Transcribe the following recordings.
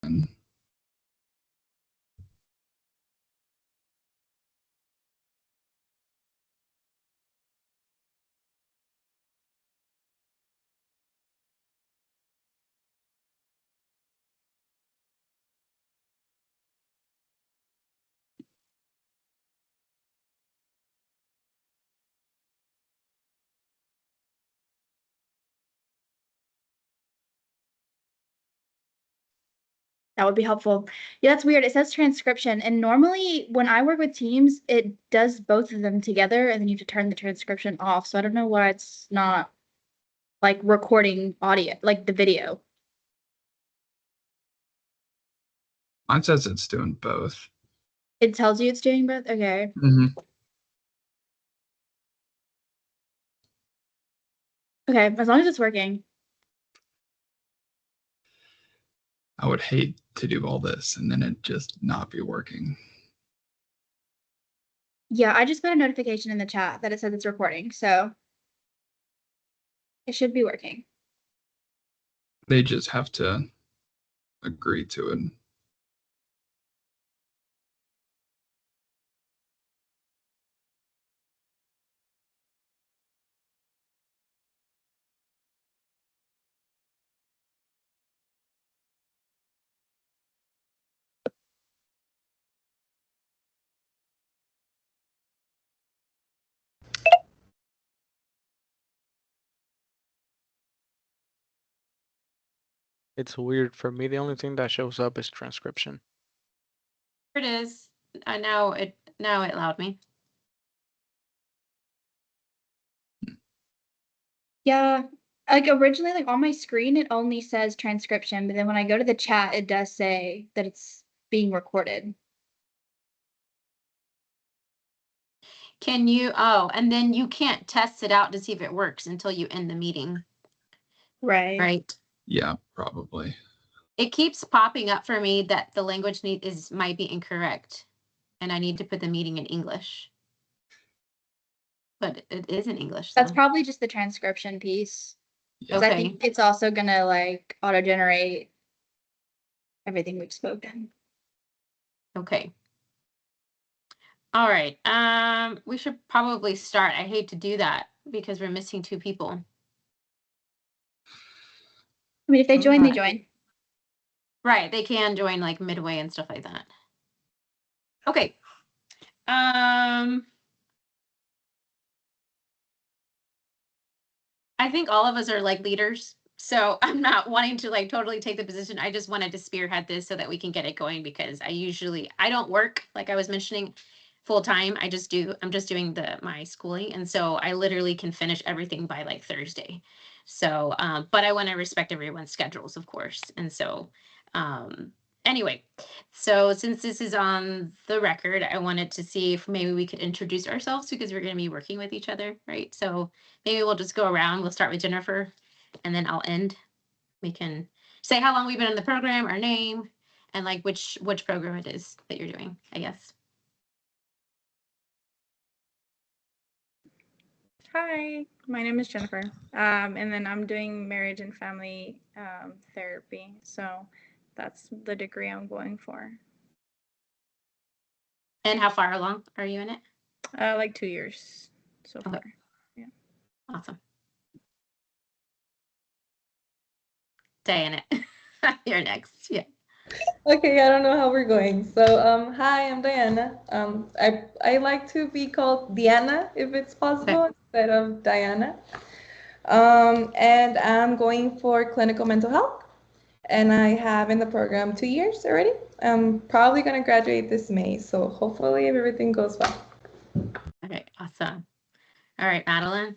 And That would be helpful. Yeah, that's weird. It says transcription, and normally when I work with Teams, it does both of them together, and then you have to turn the transcription off. So I don't know why it's not like recording audio, like the video. mine says it's doing both. It tells you it's doing both? Okay. Okay, as long as it's working. I would hate to do all this and then it just not be working. Yeah, I just got a notification in the chat that it says it's recording, so it should be working. They just have to agree to it. It's weird. For me, the only thing that shows up is transcription. Here it is. Now it allowed me. Yeah, like originally, like on my screen, it only says transcription, but then when I go to the chat, it does say that it's being recorded. Can you, and then you can't test it out to see if it works until you end the meeting. Right. Right. Yeah, probably. It keeps popping up for me that the language might be incorrect, and I need to put the meeting in English. But it is in English. That's probably just the transcription piece. Because I think it's also gonna like auto-generate everything we've spoken. Okay. All right. We should probably start. I hate to do that because we're missing 2 people. I mean, if they join, they join. Right. They can join like midway and stuff like that. Okay. I think all of us are like leaders, so I'm not wanting to like totally take the position. I just wanted to spearhead this so that we can get it going because I don't work, like I was mentioning, full time. I'm just doing my schooling, and so I literally can finish everything by like Thursday. So, but I want to respect everyone's schedules, of course, and so, anyway, so since this is on the record, I wanted to see if maybe we could introduce ourselves because we're going to be working with each other, right? So maybe we'll just go around. We'll start with Jennifer, and then I'll end. We can say how long we've been in the program, our name, and like which program it is that you're doing, I guess. Hi, my name is Jennifer, and then I'm doing marriage and family therapy. So that's the degree I'm going for. And how far along are you in it? Like 2 years so far. Yeah. Awesome. Diana, you're next. Yeah. Okay, I don't know how we're going. So, hi, I'm Diana. I like to be called Diana if it's possible instead of Diana. And I'm going for clinical mental health, and I have in the program 2 years already. I'm probably going to graduate this May, so hopefully everything goes well. Okay, awesome. All right, Madeline.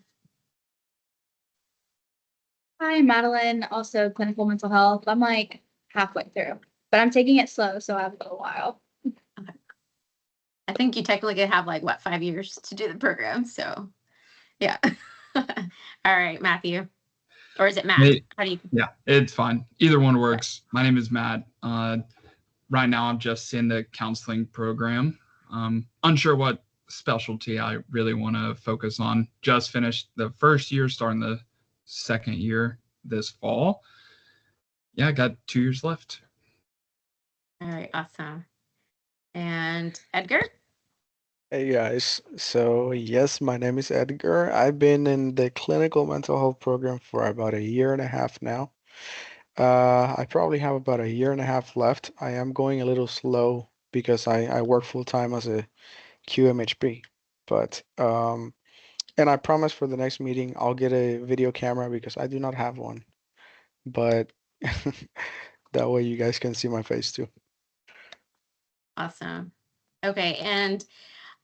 Hi, Madeline, also clinical mental health. I'm like halfway through, but I'm taking it slow, so I have a little while. Okay. I think you technically have like what, 5 years to do the program, so yeah. All right, Matthew. Or is it Matt? How do you? Yeah, it's fine. Either one works. My name is Matt. Right now, I'm just in the counseling program. Unsure what specialty I really want to focus on. Just finished the first year, starting the second year this fall. Yeah, I got 2 years left. All right, awesome. And Edgar? Hey guys, so yes, my name is Edgar. I've been in the clinical mental health program for about a year and a half now. I probably have about a year and a half left. I am going a little slow because I work full time as a QMHP. But and I promise for the next meeting I'll get a video camera because I do not have one. But that way you guys can see my face too. Awesome. Okay, and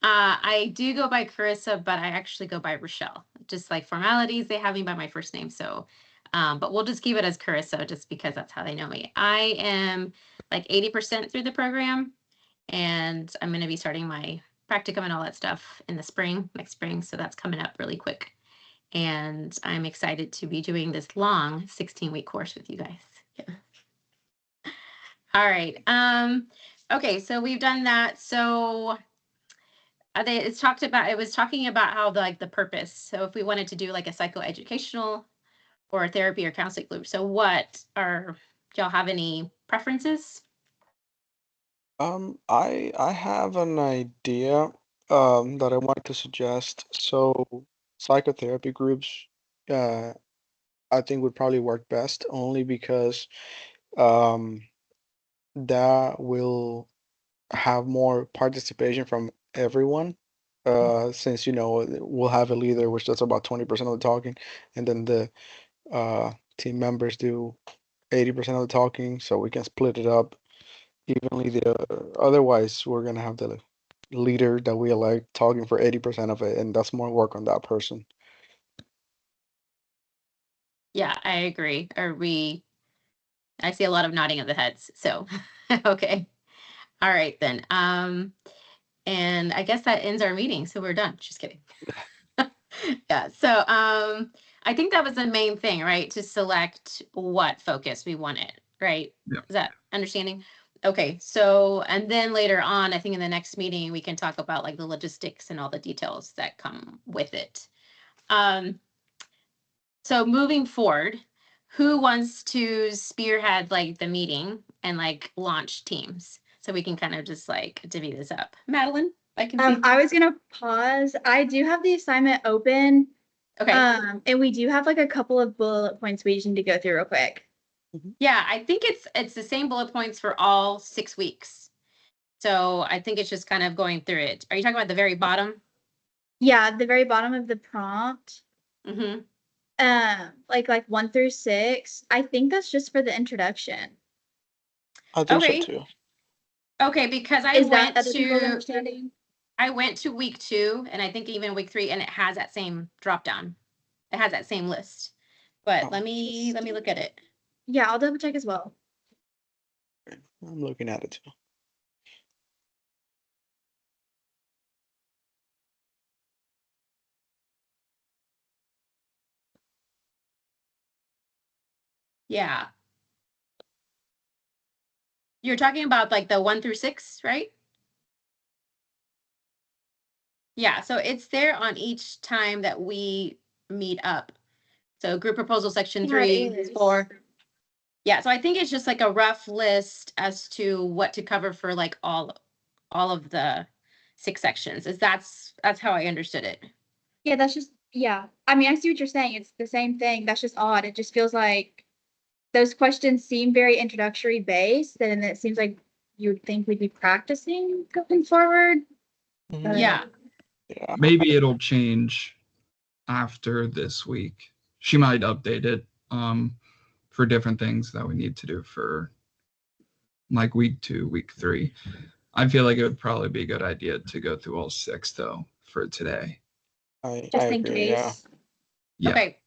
I do go by Carissa, but I actually go by Rochelle. Just like formalities, they have me by my first name. So, but we'll just keep it as Carissa just because that's how they know me. I am like 80% through the program, and I'm going to be starting my practicum and all that stuff in the spring, next spring. So that's coming up really quick. And I'm excited to be doing this long 16-week course with you guys. Yeah. All right. Okay, so we've done that. So it was talking about how the purpose. So if we wanted to do like a psychoeducational or a therapy or counseling group. So do y'all have any preferences? I have an idea that I wanted to suggest. So psychotherapy groups, uh, I think would probably work best only because um that will have more participation from everyone. Since we'll have a leader which does about 20% of the talking, and then the team members do 80% of the talking, so we can split it up evenly. Otherwise, we're gonna have the leader that we elect talking for 80% of it, and that's more work on that person. Yeah, I agree. I see a lot of nodding of the heads. So, okay. All right then. And I guess that ends our meeting. So we're done. Just kidding. Yeah. So, I think that was the main thing, right? To select what focus we wanted, right? Yeah. Is that understanding? Okay. So, and then later on, I think in the next meeting, we can talk about like the logistics and all the details that come with it. So moving forward, who wants to spearhead like the meeting and like launch teams? So we can kind of just like divvy this up. Madeline, I can see. I was gonna pause. I do have the assignment open. Okay. And we do have like a couple of bullet points we just need to go through real quick. Yeah, I think it's the same bullet points for all 6 weeks. So I think it's just kind of going through it. Are you talking about the very bottom? Yeah, at the very bottom of the prompt. Mm-hmm. Like 1 through 6. I think that's just for the introduction. I think Okay. so too. Okay, because Is that other people's understanding? I went to week 2 and I think even week 3 and it has that same drop down. It has that same list. But Oh. let me look at it. Yeah, I'll double check as well. I'm looking at it too. Yeah. You're talking about like the 1 through 6, right? Yeah, so it's there on each time that we meet up. So group proposal section Yeah, 3, it is. 4. Yeah, so I think it's just like a rough list as to what to cover for like all of the 6 sections. That's how I understood it. Yeah, that's just I mean, I see what you're saying. It's the same thing. That's just odd. It just feels like those questions seem very introductory based, and it seems like you would think we'd be practicing going forward. Yeah. Yeah. Maybe it'll change after this week. She might update it for different things that we need to do for like week 2, week 3. I feel like it would probably be a good idea to go through all 6 though for today. I Just in agree, yeah. case. Yeah. Okay.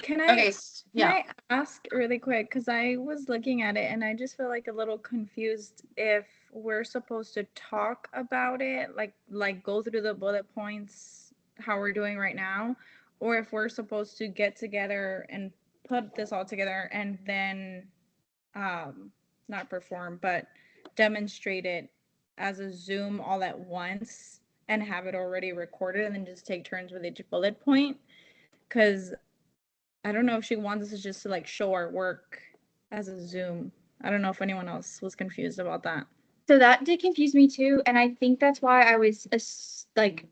Can I Okay. Yeah. Can I ask really quick? Because I was looking at it and I just feel like a little confused if we're supposed to talk about it, like go through the bullet points, how we're doing right now, or if we're supposed to get together and put this all together and then not perform, but demonstrate it as a Zoom all at once and have it already recorded and then just take turns with each bullet point. Because I don't know if she wants us just to like show our work as a Zoom I don't know if anyone else was confused about that. So that did confuse me too, and I think that's why I was like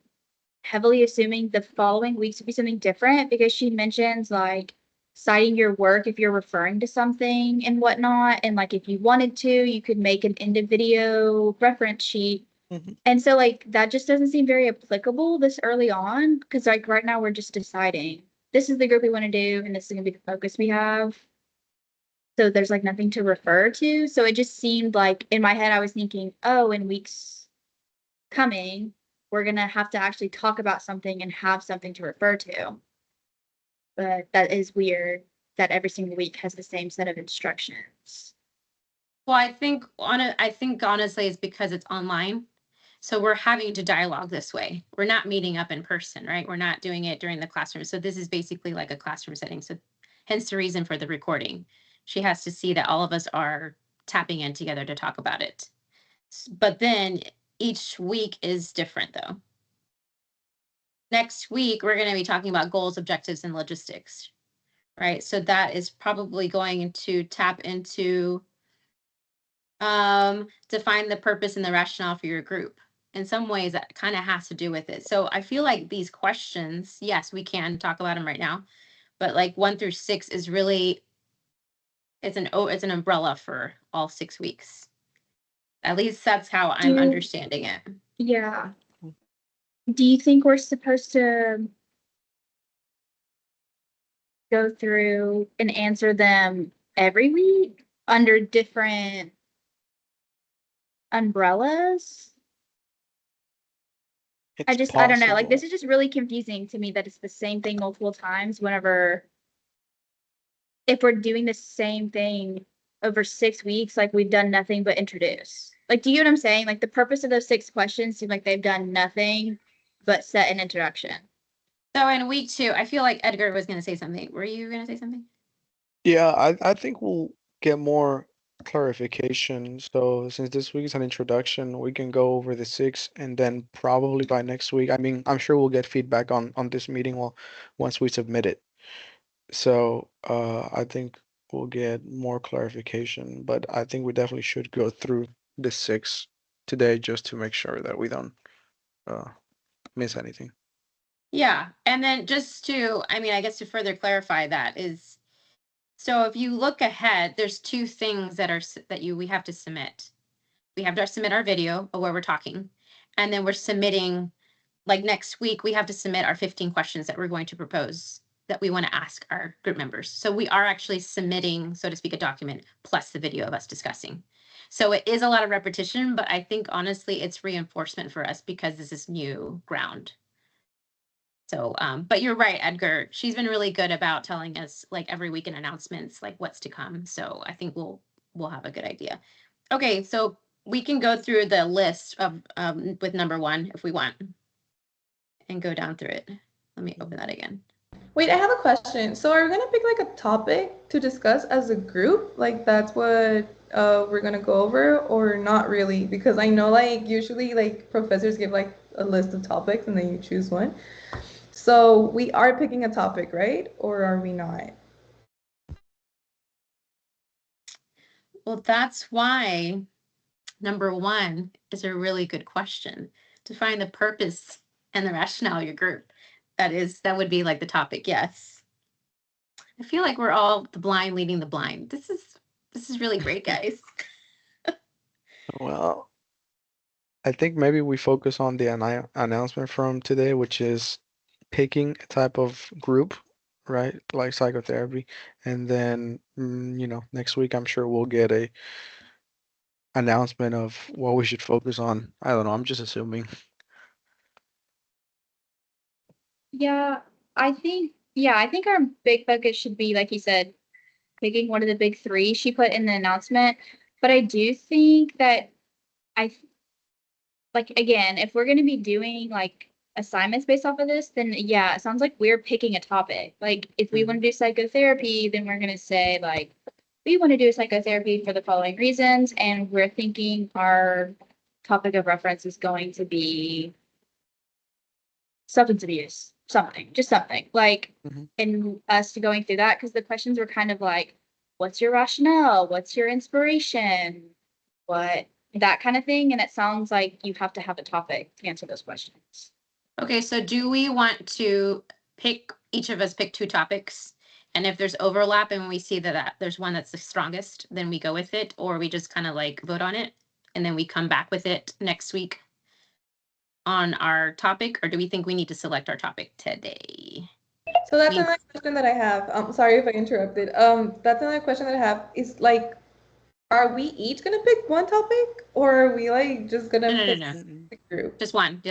heavily assuming the following weeks would be something different, because she mentions like citing your work if you're referring to something and whatnot, and like if you wanted to, you could make an end of video reference sheet. Mhm. And so like that just doesn't seem very applicable this early on, because like right now we're just deciding this is the group we want to do and this is gonna be the focus we have. So there's like nothing to refer to. So it just seemed like in my head I was thinking, oh, in weeks coming, we're gonna have to actually talk about something and have something to refer to. But that is weird that every single week has the same set of instructions. Well, I think honestly it's because it's online. So we're having to dialogue this way. We're not meeting up in person, right? We're not doing it during the classroom. So this is basically like a classroom setting. So hence the reason for the recording. She has to see that all of us are tapping in together to talk about it. But then each week is different though. Next week, we're going to be talking about goals, objectives, and logistics, right? So that is probably going to tap into define the purpose and the rationale for your group. In some ways, that kind of has to do with it. So I feel like these questions, yes, we can talk about them right now, but like 1 through 6 is really it's an umbrella for all 6 weeks. At least that's how I'm understanding it. Yeah. Do you think we're supposed to go through and answer them every week under different umbrellas? I It's don't know. Like, this possible. is just really confusing to me that it's the same thing multiple times whenever, if we're doing the same thing over 6 weeks, like we've done nothing but introduce. Like, do you know what I'm saying? Like, the purpose of those 6 questions seem like they've done nothing but set an introduction. So in week 2, I feel like Edgar was going to say something. Were you going to say something? Yeah, I think we'll get more clarification. So since this week is an introduction, we can go over the 6, and then probably by next week, I mean, I'm sure we'll get feedback on this meeting once we submit it. So I think we'll get more clarification, but I think we definitely should go through the 6 today just to make sure that we don't uh, miss anything. Yeah. And then just to, I mean, I guess to further clarify that is, so if you look ahead, there's 2 things that are we have to submit. We have to submit our video of where we're talking, and then we're submitting, like next week, we have to submit our 15 questions that we're going to propose that we want to ask our group members. So we are actually submitting, so to speak, a document plus the video of us discussing. So it is a lot of repetition, but I think honestly, it's reinforcement for us because this is new ground. So, but you're right, Edgar. She's been really good about telling us like every week in announcements, like what's to come. So I think we'll have a good idea. Okay, so we can go through the list of with number 1 if we want, and go down through it. Let me open that again. Wait, I have a question. So are we gonna pick like a topic to discuss as a group? Like that's what we're gonna go over, or not really? Because I know like usually like professors give like a list of topics and then you choose one. So we are picking a topic, right? Or are we not? Well, that's why number 1 is a really good question. To find the purpose and the rationale of your group. That would be like the topic, yes. I feel like we're all the blind leading the blind. This is really great, guys. Well, I think maybe we focus on the announcement from today, which is picking a type of group, right? Like psychotherapy. And then, next week, I'm sure we'll get a announcement of what we should focus on. I don't know. I'm just assuming. Yeah, I think our big focus should be, like you said, picking one of the big 3 she put in the announcement. But I do think that like, again, if we're gonna be doing like assignments based off of this, then yeah, it sounds like we're picking a topic. Like, if we want to do psychotherapy, then we're gonna say like, we want to do psychotherapy for the following reasons, and we're thinking our topic of reference is going to be substance abuse, just something like, Mhm. and us going through that, because the questions were kind of like, what's your rationale? What's your inspiration? What that kind of thing. And it sounds like you have to have a topic to answer those questions. Okay, so do we want to each of us pick 2 topics? And if there's overlap and we see that there's one that's the strongest, then we go with it, or we just kind of like vote on it and then we come back with it next week on our topic, or do we think we need to select our topic today? So that's another question that I have. I'm sorry if I interrupted. That's another question that I have is like, are we each gonna pick one topic, or are we like just gonna pick No. the group? Just one.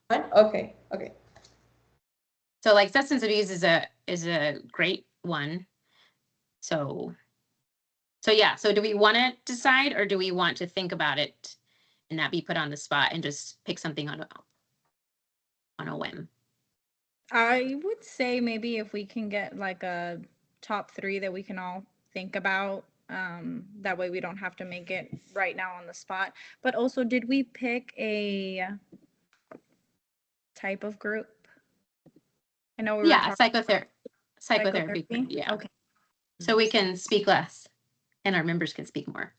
One? Okay. So like substance abuse is a great one. So yeah. So do we want to decide, or do we want to think about it and not be put on the spot and just pick something on a whim? I would say maybe if we can get like a top 3 that we can all think about, that way we don't have to make it right now on the spot. But also, did we pick a type of group? I know we were Yeah, talking psychotherapy. Yeah. Okay. So we can speak less and our members can speak more.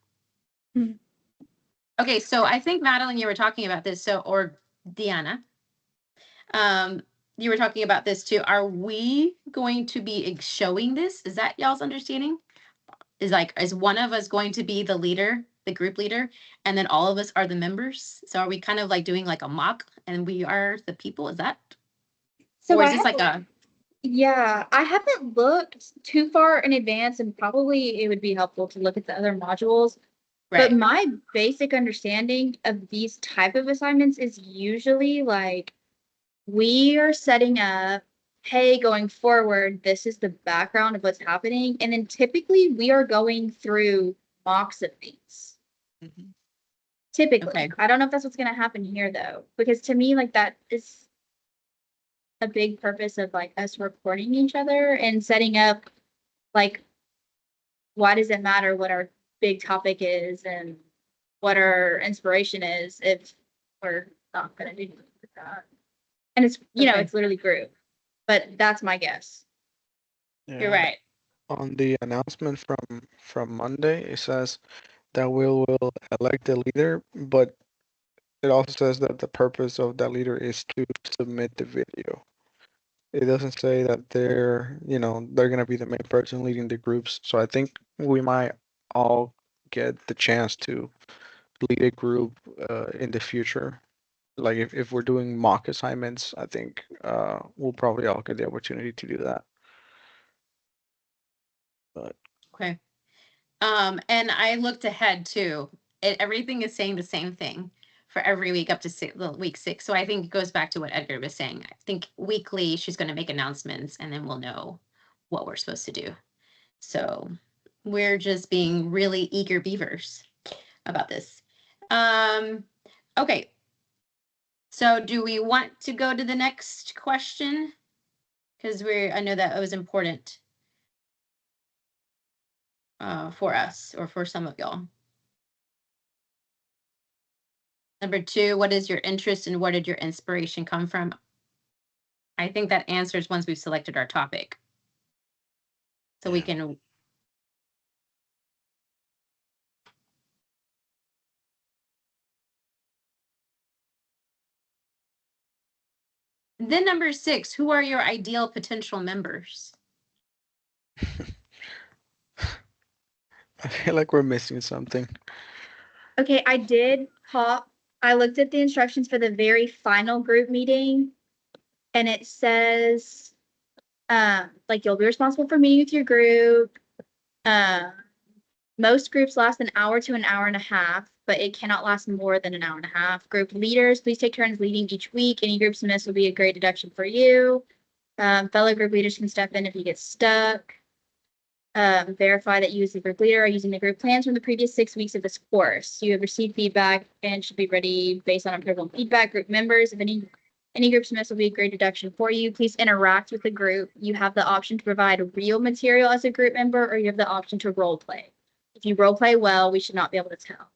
Hmm. Okay, so I think Madeline, you were talking about this, or Deanna, you were talking about this too. Are we going to be showing this? Is that y'all's understanding? Is one of us going to be the leader, the group leader, and then all of us are the members? So are we kind of like doing like a mock and we are the people? Is that? So or is this like a? Yeah, I haven't looked too far in advance, and probably it would be helpful to look at the other modules. Right. But my basic understanding of these type of assignments is usually like we are setting up, hey, going forward, this is the background of what's happening. And then typically we are going through mocks of things. Mhm. Typically. Okay. I don't know if that's what's going to happen here though, because to me, like that is a big purpose of like us recording each other and setting up like why does it matter what our big topic is and what our inspiration is if we're not going to do that. And it's Okay. it's literally group, but that's my guess. You're Yeah. right. On the announcement from Monday, it says that we will elect the leader, but it also says that the purpose of that leader is to submit the video. It doesn't say that they're gonna be the main person leading the groups. So I think we might all get the chance to lead a group in the future. Like if we're doing mock assignments, I think we'll probably all get the opportunity to do that. But Okay. And I looked ahead too. Everything is saying the same thing for every week up to week 6. So I think it goes back to what Edgar was saying. I think weekly she's going to make announcements and then we'll know what we're supposed to do. So we're just being really eager beavers about this. Okay. So do we want to go to the next question? Because I know that it was important for us or for some of y'all. Number 2, what is your interest and where did your inspiration come from? I think that answers once we've selected our topic. So we can. Then number 6, who are your ideal potential members? I feel like we're missing something. Okay, I looked at the instructions for the very final group meeting and it says, like you'll be responsible for meeting with your group. Most groups last an hour to an hour and a half, but it cannot last more than an hour and a half. Group leaders, please take turns leading each week. Any groups missed will be a great deduction for you. Fellow group leaders can step in if you get stuck. Verify that you as the group leader are using the group plans from the previous 6 weeks of this course. You have received feedback and should be ready based on observable feedback. Group members, if any groups missed will be a great deduction for you. Please interact with the group. You have the option to provide real material as a group member, or you have the option to role play. If you role play well, we should not be able to tell.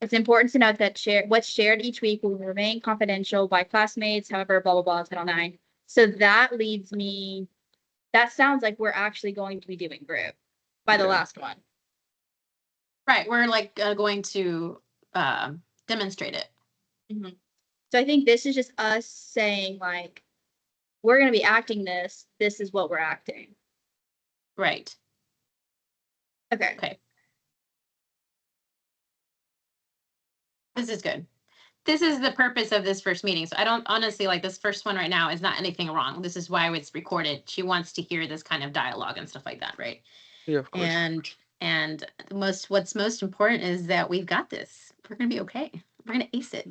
It's important to note that what's shared each week will remain confidential by classmates, however, blah, blah, blah, Title IX. So that leads me, that sounds like we're actually going to be doing group. by the Yeah. last one. Right. We're like going to demonstrate it. So I think this is just us saying like, we're going to be acting this. This is what we're acting. Right. Okay. Okay. This is good. This is the purpose of this first meeting. So I don't honestly like this first one right now is not anything wrong. This is why it's recorded. She wants to hear this kind of dialogue and stuff like that, right? Yeah, of course. And what's most important is that we've got this. We're gonna be okay. We're gonna ace it.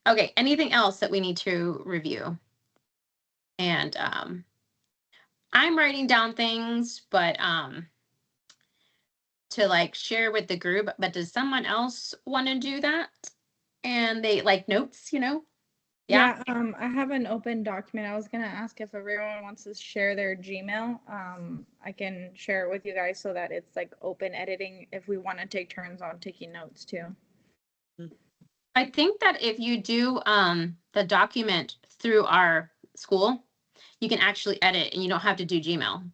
Okay, anything else that we need to review? And I'm writing down things, but to like share with the group, but does someone else want to do that? And they like notes, you know? Yeah. I have an open document. I was gonna ask if everyone wants to share their Gmail. I can share it with you guys so that it's like open editing if we want to take turns on taking notes too. I think that if you do the document through our school, you can actually edit and you don't have to do Gmail.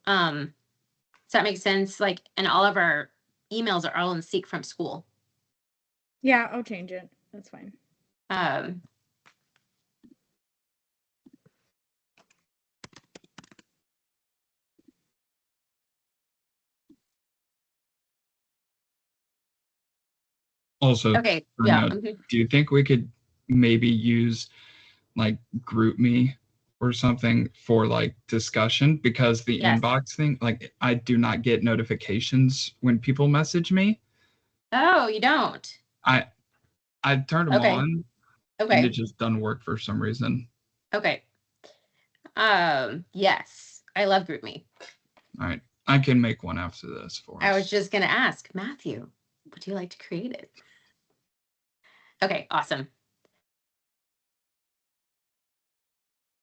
Does that make sense? Like, and all of our emails are all in Seek from school. Yeah, I'll change it. That's fine. Also, Okay. for Yeah. note, do you think we could maybe use like group me or something for like discussion? Because the Yes. inbox thing, like I do not get notifications when people message me. Oh, you don't? I've turned them Okay. on and it Okay. just doesn't work for some reason. Okay. Yes, I love GroupMe. All right. I can make one after this for us. I was just gonna ask Matthew, would you like to create it? Okay, awesome.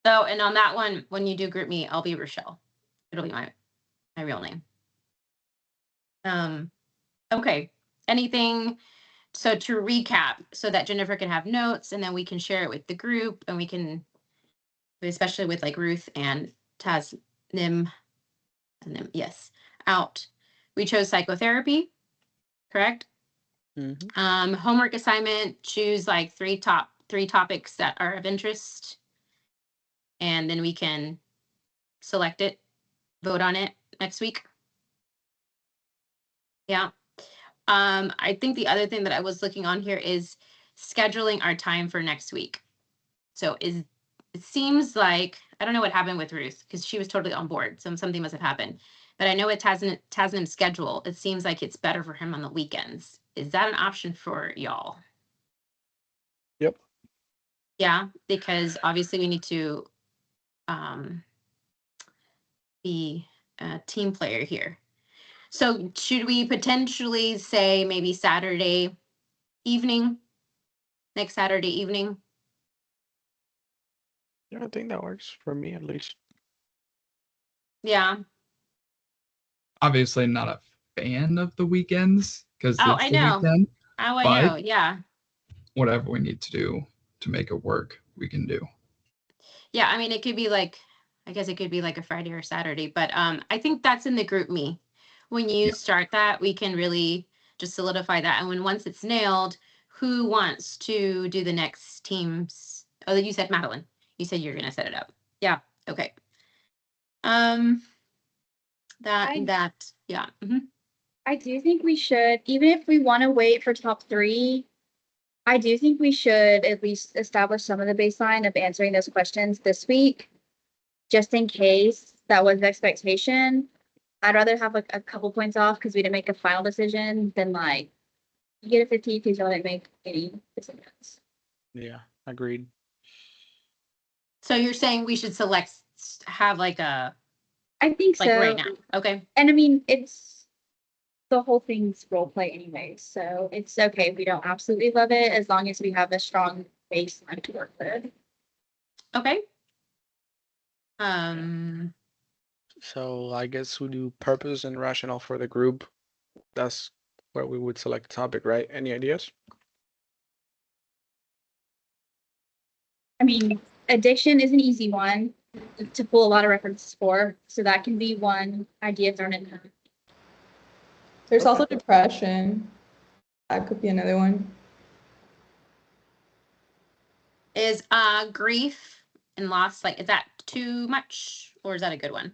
So, and on that one, when you do GroupMe, I'll be Rochelle. It'll be my real name. Okay. Anything? So to recap, so that Jennifer can have notes, and then we can share it with the group, and we can, especially with like Ruth and Tasnim, yes, out. We chose psychotherapy, correct? Homework assignment, choose like three topics that are of interest, and then we can select it, vote on it next week. Yeah. I think the other thing that I was looking on here is scheduling our time for next week. So it seems like, I don't know what happened with Ruth because she was totally on board. Something must have happened. But I know with Tasnim's schedule, it seems like it's better for him on the weekends. Is that an option for y'all? Yep. Yeah, because obviously we need to be a team player here. So should we potentially say maybe Saturday evening, next Saturday evening? Yeah, I think that works for me at least. Yeah. Obviously not a fan of the weekends because Oh, it's I the know. weekend. Oh, I but know. Yeah. Whatever we need to do to make it work, we can do. Yeah. I mean, it could be like, I guess it could be like a Friday or Saturday, but I think that's in the group me. When you start that, we can really just solidify that. And once it's nailed, who wants to do the next teams? Oh, you said Madeline. You said you're gonna set it up. Yeah. Okay. Yeah. I do think we should, even if we want to wait for top 3, I do think we should at least establish some of the baseline of answering those questions this week, just in case that was the expectation. I'd rather have like a couple points off because we didn't make a final decision than like you get a 15 because you didn't make any decisions. Yeah, agreed. So you're saying we should have like a, I think like so. right now. Okay. And I mean, it's the whole thing's role play anyway, so it's okay if we don't absolutely love it as long as we have a strong baseline to work with. Okay. So I guess we do purpose and rationale for the group. That's where we would select a topic, right? Any ideas? I mean, addiction is an easy one to pull a lot of references for, so that can be one idea thrown in there. There's Okay. also depression. That could be another one. Is grief and loss, like, is that too much or is that a good one?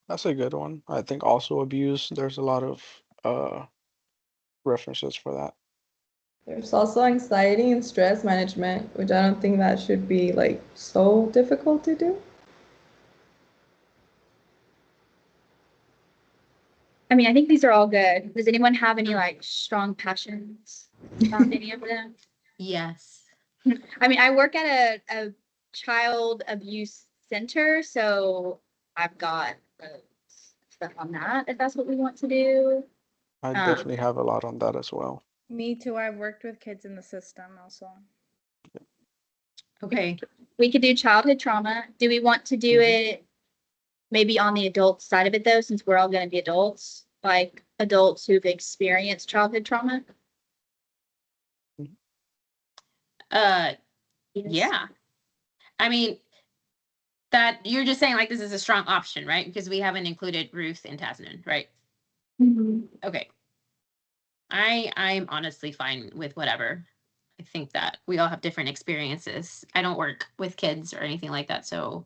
That's a good one. I think also abuse. There's a lot of references for that. There's also anxiety and stress management, which I don't think that should be like so difficult to do. I mean, I think these are all good. Does anyone have any like strong passions about any of them? Yes. I mean, I work at a child abuse center, so I've got stuff on that if that's what we want to do. I definitely have a lot on that as well. Me too. I've worked with kids in the system also. Okay. We could do childhood trauma. Do we want to do it maybe on the adult side of it though, since we're all going to be adults, like adults who've experienced childhood trauma? Yes. Yes. Yeah. I mean, that you're just saying like this is a strong option, right? Because we haven't included Ruth and Tasman, right? Mhm. Okay. I'm honestly fine with whatever. I think that we all have different experiences. I don't work with kids or anything like that, so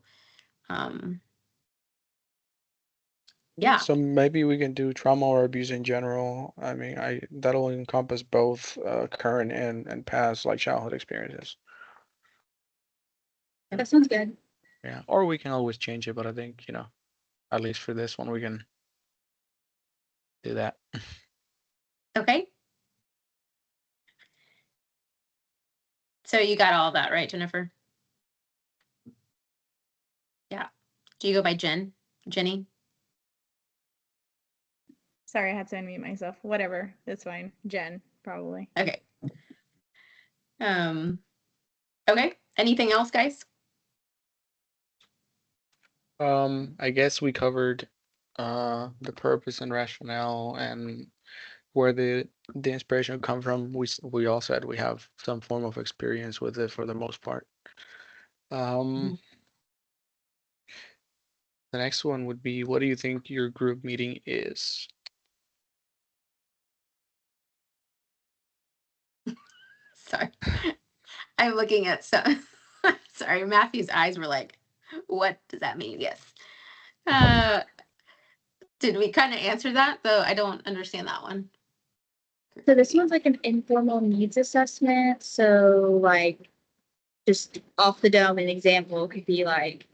yeah. So maybe we can do trauma or abuse in general. I mean, that'll encompass both current and past like childhood experiences. That sounds good. Yeah, or we can always change it, but I think, at least for this one, we can do that. Okay. So you got all that, right, Jennifer? Yeah. Do you go by Jenny? Sorry, I had to unmute myself. Whatever, that's fine. Jen, probably. Okay. Okay. Anything else, guys? I guess we covered the purpose and rationale and where the inspiration come from. We all said we have some form of experience with it for the most part. Mhm. The next one would be, what do you think your group meeting is? Sorry. I'm looking at some. Sorry, Matthew's eyes were like, what does that mean? Yes. Did we kind of answer that though? I don't understand that one. So this one's like an informal needs assessment. So like just off the dome, an example could be like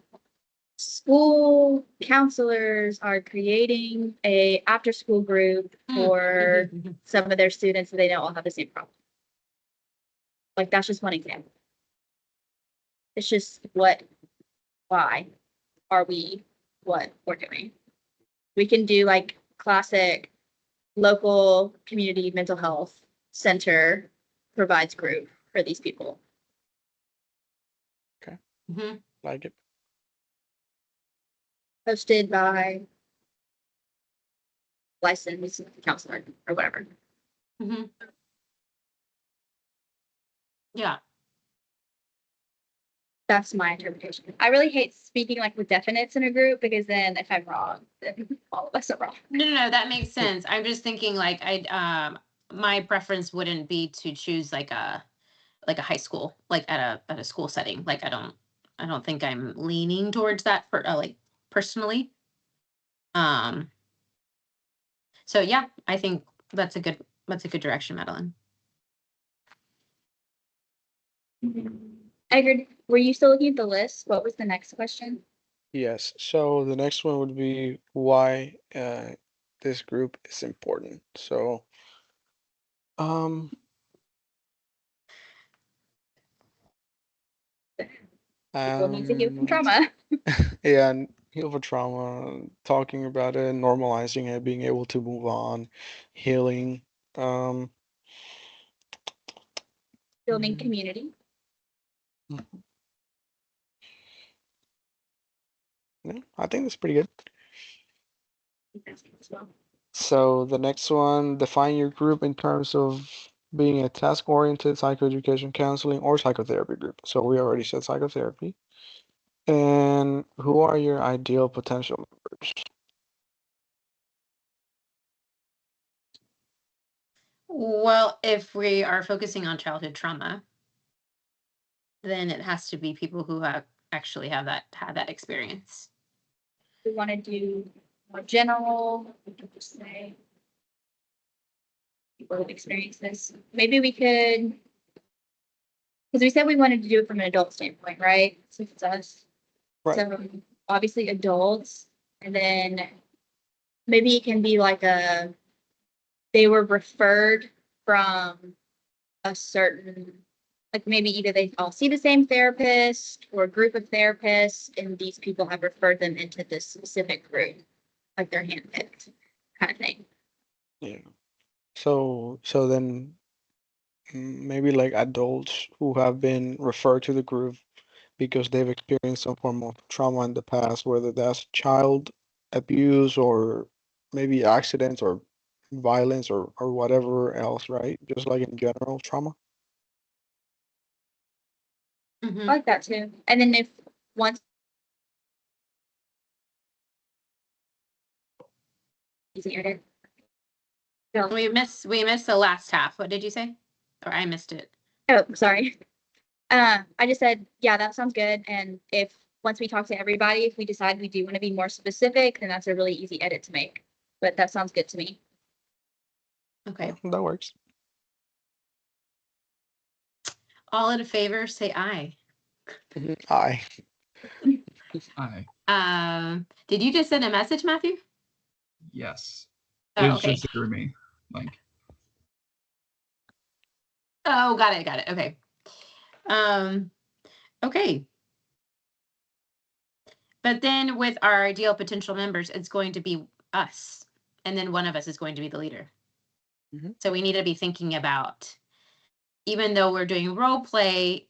school counselors are creating a after school group for some of their students that they know all have the same problem. Like that's just one example. It's just why are we what we're doing? We can do like classic local community mental health center provides group for these people. Mhm. Like it. Hosted by licensed counselor or whatever. Mhm. Yeah. That's my interpretation. I really hate speaking like with definites in a group because then if I'm wrong, then all of us are wrong. No, that makes sense. I'm just thinking like my preference wouldn't be to choose like a high school, like at a school setting. Like I don't think I'm leaning towards that for like personally. So yeah, I think that's a good direction, Madeline. I heard, were you still looking at the list? What was the next question? Yes. So the next one would be why this group is important. So um People need to heal from um trauma. yeah, and heal for trauma, talking about it, normalizing it, being able to move on, healing. Um Building community. yeah, I think that's pretty good. As well. So the next one, define your group in terms of being a task-oriented psychoeducation counseling or psychotherapy group. So we already said psychotherapy. And who are your ideal potential members? Well, if we are focusing on childhood trauma, then it has to be people who have actually had that experience. We want to do more general, we could just say people who've experienced this. Maybe we could, because we said we wanted to do it from an adult standpoint, right? Since it's us. Right. So obviously adults, and then maybe it can be like they were referred from a certain, like maybe either they all see the same therapist or a group of therapists, and these people have referred them into this specific group, like they're handpicked kind of thing. Yeah. So then maybe like adults who have been referred to the group because they've experienced some form of trauma in the past, whether that's child abuse or maybe accidents or violence or whatever else, right? Just like in general trauma. I like that too. And then if once easier to go. We missed the last half. What did you say? Or I missed it. Oh, sorry. I just said, yeah, that sounds good. And if once we talk to everybody, if we decide we do want to be more specific, then that's a really easy edit to make. But that sounds good to me. Okay. Yeah, that works. All in favor, say aye. Aye. Aye. Did you just send a message, Matthew? Yes. Oh, It was okay. just through me. Like, Oh, got it. Okay. Okay. But then with our ideal potential members, it's going to be us. And then one of us is going to be the leader. Mhm. So we need to be thinking about, even though we're doing role play,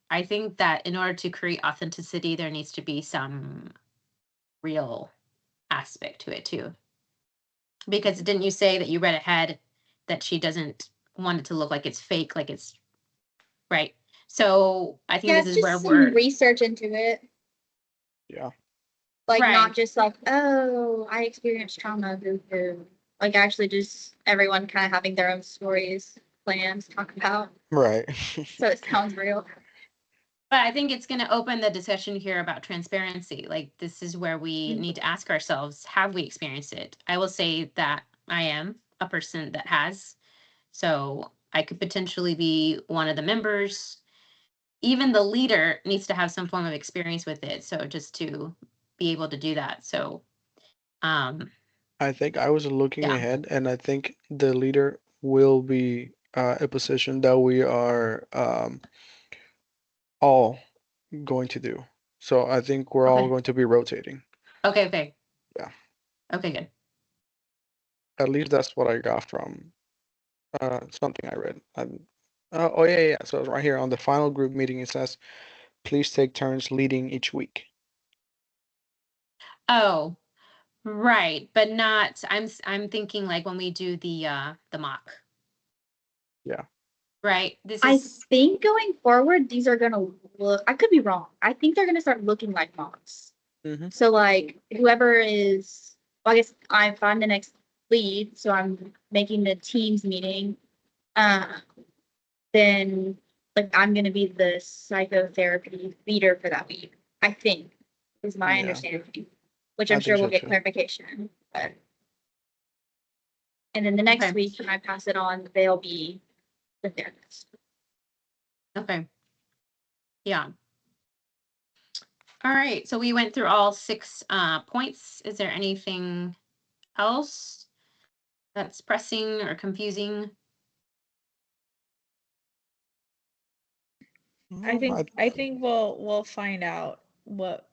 I think that in order to create authenticity, there needs to be some real aspect to it too. Because didn't you say that you read ahead that she doesn't want it to look like it's fake, like it's right? So I think Yeah, this it's is where just some we're research into it. Yeah. Like Right. not just like, oh, I experienced trauma, boo-hoo. Like actually just everyone kind of having their own stories, plans, to talk about. Right. So it sounds real. But I think it's going to open the discussion here about transparency. Like, this is where we need to ask ourselves, have we experienced it? I will say that I am a person that has. So I could potentially be one of the members. Even the leader needs to have some form of experience with it. So just to be able to do that. So, I think I was looking Yeah. ahead, and I think the leader will be a position that we are all going to do. So I think we're all Okay. going to be rotating. Okay. Yeah. Okay, good. At least that's what I got from something I read. Oh yeah. So right here on the final group meeting, it says, "Please take turns leading each week." Oh, right. But not, I'm thinking like when we do the mock. Yeah. Right. This I is think going forward, these are gonna look, I could be wrong. I think they're gonna start looking like mocks. Mhm. So like whoever is, well, I guess I'm the next lead, so I'm making the teams meeting. Then like I'm gonna be the psychotherapy leader for that week, I think, is my Yeah. understanding, which I I'm think sure we'll so get too. clarification. But and then the next Okay. week when I pass it on, they'll be the therapist. okay. Yeah. All right. So we went through all 6 points. Is there anything else that's pressing or confusing? I think we'll find out what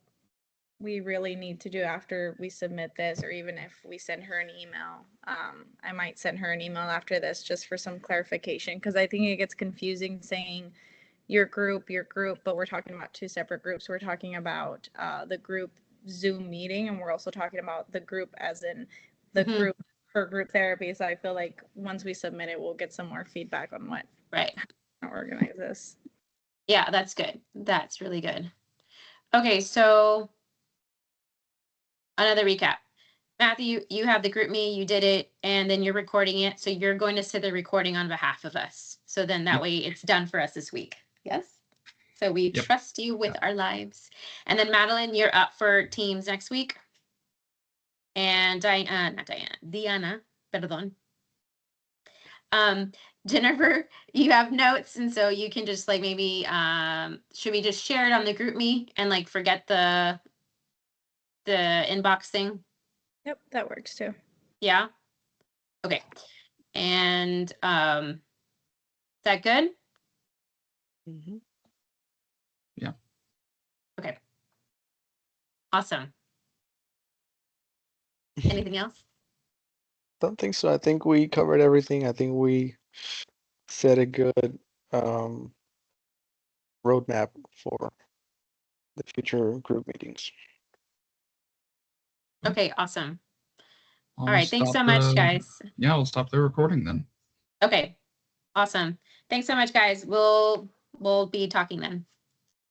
we really need to do after we submit this, or even if we send her an email. I might send her an email after this just for some clarification, because I think it gets confusing saying your group, but we're talking about 2 separate groups. We're talking about the group Zoom meeting, and we're also talking about the group as in the Mhm. group, her group therapy. So I feel like once we submit it, we'll get some more feedback on what Right. to organize this. Yeah, that's good. That's really good. Okay, so another recap. Matthew, you have the group me, you did it, and then you're recording it. So you're going to say the recording on behalf of us. So then that Yep. way it's done for us this week. Yes. So we Yep. trust you with our lives. And then Madeline, you're up for teams next week. And Diana, perdón. Jennifer, you have notes, and so you can just like maybe should we just share it on the group me and like forget the inbox thing? Yep, that works too. Yeah. Okay. And is that good? Mhm. Yeah. Okay. Awesome. Anything else? Don't think so. I think we covered everything. I think we set a good roadmap for the future group meetings. Okay, awesome. I'll All right, thanks stop so much, guys. Yeah, we'll stop the recording then. Okay, awesome. Thanks so much, guys. We'll be talking then.